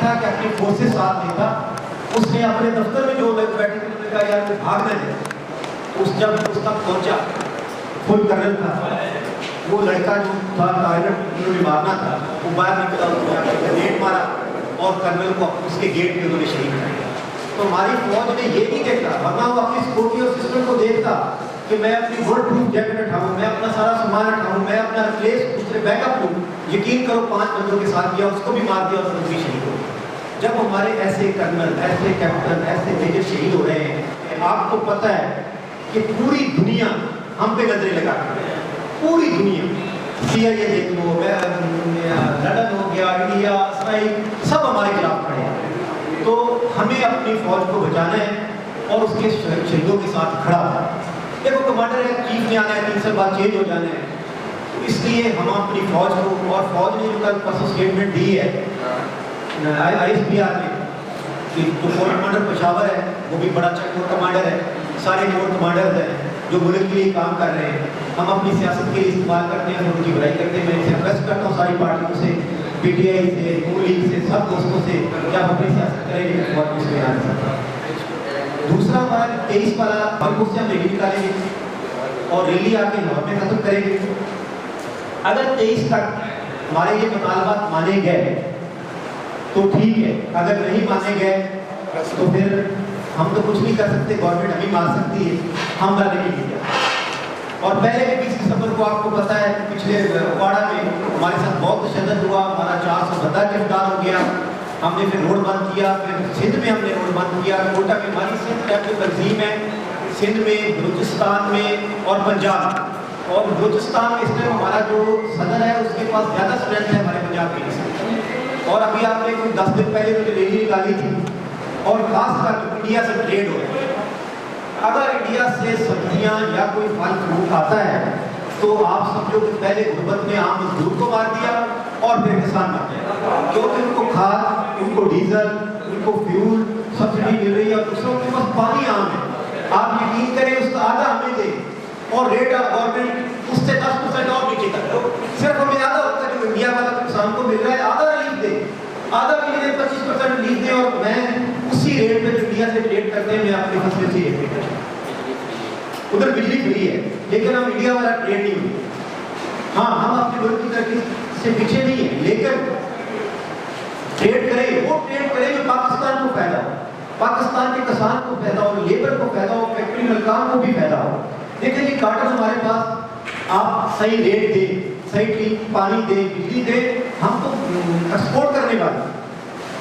تھا کہ اپنی فورسز ساتھ نہیں تھا. اس نے اپنے دفتر میں جو لوگ بیٹھے تھے انہوں نے کہا یار بھاگنا ہے. جب اس تک پہنچا فل کرنل تھا, وہ لڑکا جو تھا ٹارگیٹ انہوں نے مارنا تھا, وہ باہر نکلا, اس نے گرینیڈ مارا اور کرنل کو اس کے گیٹ پہ انہوں نے شہید کر دیا. تو ہماری فوج نے یہ نہیں دیکھا, ورنہ وہ اپنی سیکورٹی اور سسٹم کو دیکھتا کہ میں اپنی بلٹ پروف جیکٹ اٹھاؤں, میں اپنا سارا سامان اٹھاؤں, میں اپنا ریپلیس دوسرے بیک اپ لوں. یقین کرو 5 بندوں کے ساتھ کیا, اس کو بھی مار دیا اور خود بھی شہید ہو گیا. جب ہمارے ایسے کرنل, ایسے کیپٹن, ایسے میجر شہید ہو رہے ہیں, آپ کو پتہ ہے کہ پوری دنیا ہم پہ نظریں لگا ہے, پوری دنیا. یہ دیکھ لو, لندن ہو گیا, انڈیا, اسرائیل, سب ہمارے خلاف کھڑے ہیں. تو ہمیں اپنی فوج کو بچانا ہے اور اس کے شہیدوں کے ساتھ کھڑا ہے. دیکھو کمانڈر ہے, چیف نے آنا ہے, 3 سال بعد چینج ہو جانا ہے. تو اس لیے ہم اپنی فوج کو, اور فوج نے جو کل پرسوں اسٹیٹمنٹ دی ہے آئی ایس پی آر نے, کہ جو کور کمانڈر پشاور ہے وہ بھی بڑا اچھا کور کمانڈر ہے, سارے کور کمانڈرز ہیں جو ملک کے لیے کام کر رہے ہیں. ہم اپنی سیاست کے لیے استعمال کرتے ہیں, ان کی بڑائی کرتے ہیں. میں اسے ریکویسٹ کرتا ہوں ساری پارٹیوں سے, پی ٹی آئی سے, نون لیگ سے, سب دوستوں سے کہ آپ اپنی سیاست کریں گے فوج میں اس میں آنے سکتا. دوسرا ہمارا 23 والا بھرپور سے ہم ریلی نکالیں گے اور ریلی آ کے لاہور میں ختم کریں گے. اگر 23 تک ہمارے یہ مطالبات مانے گئے تو ٹھیک ہے, اگر نہیں مانے گئے تو پھر ہم تو کچھ نہیں کر سکتے, گورنمنٹ ہمیں مار سکتی ہے, ہم لڑنے نہیں دیا. اور پہلے بھی 20 دسمبر کو آپ کو پتہ ہے پچھلے واڑہ میں ہمارے ساتھ بہت تشدد ہوا, ہمارا 400 بندہ گرفتار ہو گیا. ہم نے پھر روڈ بند کیا, پھر سندھ میں ہم نے روڈ بند کیا, کوٹا میں ہماری سندھ ٹائپ کی تنظیم ہے, سندھ میں, بلوچستان میں اور پنجاب. اور بلوچستان میں اس ٹائم ہمارا جو صدر ہے اس کے پاس زیادہ اسٹرینتھ ہے ہمارے پنجاب کے لیے. اور ابھی آپ نے کوئی 10 دن پہلے جو ریلی نکالی تھی, اور خاص کر جو انڈیا سے ٹریڈ ہو رہا ہے, اگر انڈیا سے سبزیاں یا کوئی پھل فروٹ آتا ہے تو آپ سمجھو کہ پہلے غربت نے عام مزدور کو مار دیا اور پھر کسان مار دیا, کیونکہ ان کو کھاد, ان کو ڈیزل, ان کو فیول سبسڈی مل رہی ہے اور دوسروں کے پاس پانی عام ہے. آپ یقین کریں اس کا آدھا ہمیں دے اور ریٹ آف گورنمنٹ اس سے 10% اور نیچے کر دو. صرف ہمیں آدھا ہوتا ہے جو انڈیا والا کسان کو مل رہا ہے, آدھا ریلیف دے, آدھا بھی دے, 25% ریلیف دے, اور میں اسی ریٹ پہ جو انڈیا سے ٹریڈ کرتے ہیں میں اپنی فصل سے ریٹ کرتا ہوں. ادھر بجلی فری ہے لیکن ہم انڈیا والا ٹریڈ نہیں ہوئی. ہاں ہم اپنے ملک کی ترقی سے پیچھے نہیں ہیں, لیکن ٹریڈ کریں, وہ ٹریڈ کریں جو پاکستان کو فائدہ ہو, پاکستان کے کسان کو فائدہ ہو, لیبر کو فائدہ ہو, فیکٹری ملکان کو بھی فائدہ ہو. دیکھیں جی کاٹن ہمارے پاس آپ صحیح ریٹ دیں, صحیح پانی دیں, بجلی دیں, ہم تو ایکسپورٹ کرنے والے.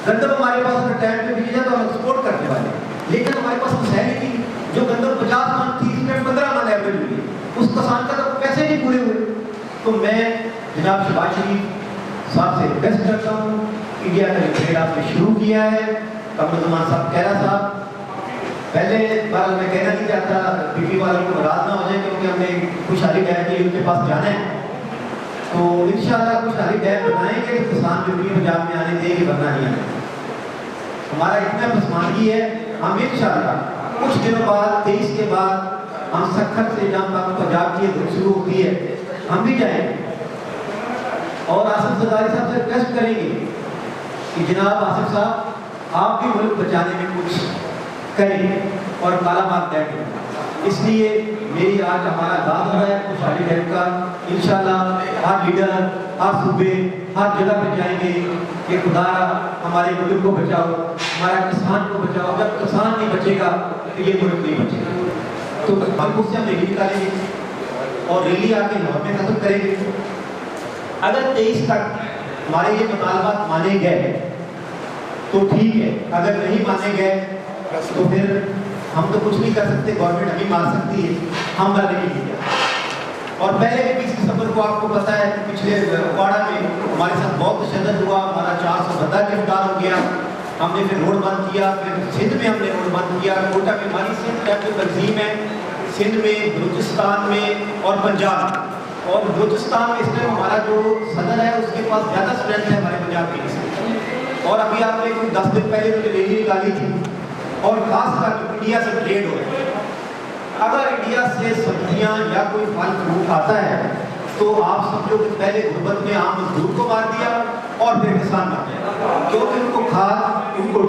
گندم ہمارے پاس اگر ٹائم پہ بجلی جائے تو ہم ایکسپورٹ کرنے والے, لیکن ہمارے پاس مسائل کی جو گندم 50 من تھی اس میں 15 من ایوریج ہوئی, اس کسان کا تو پیسے نہیں پورے ہوئے. تو میں جناب شہباز شریف صاحب سے ریکویسٹ کرتا ہوں, انڈیا کا جو ٹریڈ آپ نے شروع کیا ہے, قمر صاحب کہہ رہا تھا پہلے بار, میں کہنا نہیں چاہتا پی پی والوں کو ناراض نہ ہو جائے کیونکہ ہم نے خوشحالی ڈیم کے لیے ان کے پاس جانا ہے, تو انشاءاللہ خوشحالی ڈیم بنائیں گے کہ کسان جو بھی پنجاب میں آنے دیں گے, ورنہ نہیں آنے. ہمارا اتنا پسماندگی ہے, ہم انشاءاللہ کچھ دنوں بعد 23 کے بعد ہم سکھر سے جہاں تک پنجاب کی دھوپ شروع ہوتی ہے ہم بھی جائیں گے, اور آصف زرداری صاحب سے ریکویسٹ کریں گے کہ جناب آصف صاحب آپ بھی ملک بچانے میں کچھ کریں اور کالا مار دیں. اس لیے میری آج ہمارا داد ہو رہا ہے خوشحالی ڈیم کا. انشاءاللہ ہر لیڈر, ہر صوبے, ہر جگہ پہ جائیں گے کہ خدا ہمارے ملک کو بچاؤ, ہمارا کسان کو بچاؤ. جب کسان نہیں بچے گا تو یہ ملک نہیں بچے گا. تو ہم اس سے ہم ریلی نکالیں گے اور ریلی آ کے لاہور میں ختم کریں گے. اگر 23 تک ہمارے یہ مطالبات مانے گئے تو ٹھیک ہے, اگر نہیں مانے گئے تو پھر ہم تو کچھ نہیں کر سکتے, گورنمنٹ ہمیں مار سکتی ہے, ہم لڑنے نہیں دیا. اور پہلے بھی 20 دسمبر کو آپ کو پتہ ہے پچھلے واڑہ میں ہمارے ساتھ بہت تشدد ہوا, ہمارا 400 بندہ گرفتار ہو گیا. ہم نے پھر روڈ بند کیا, پھر سندھ میں ہم نے روڈ بند کیا, کوٹا میں ہماری سندھ ٹائپ کی تنظیم ہے, سندھ میں, بلوچستان میں اور پنجاب. اور بلوچستان میں اس ٹائم ہمارا جو صدر ہے اس کے پاس زیادہ اسٹرینتھ ہے ہمارے پنجاب کے لیے. اور ابھی آپ نے کوئی 10 دن پہلے جو ریلی نکالی تھی, اور خاص کر جو انڈیا سے ٹریڈ ہو رہا ہے, اگر انڈیا سے سبزیاں یا کوئی پھل فروٹ آتا ہے تو آپ سمجھو کہ پہلے غربت نے عام مزدور کو مار دیا اور پھر کسان مار دیا, کیونکہ ان کو کھاد,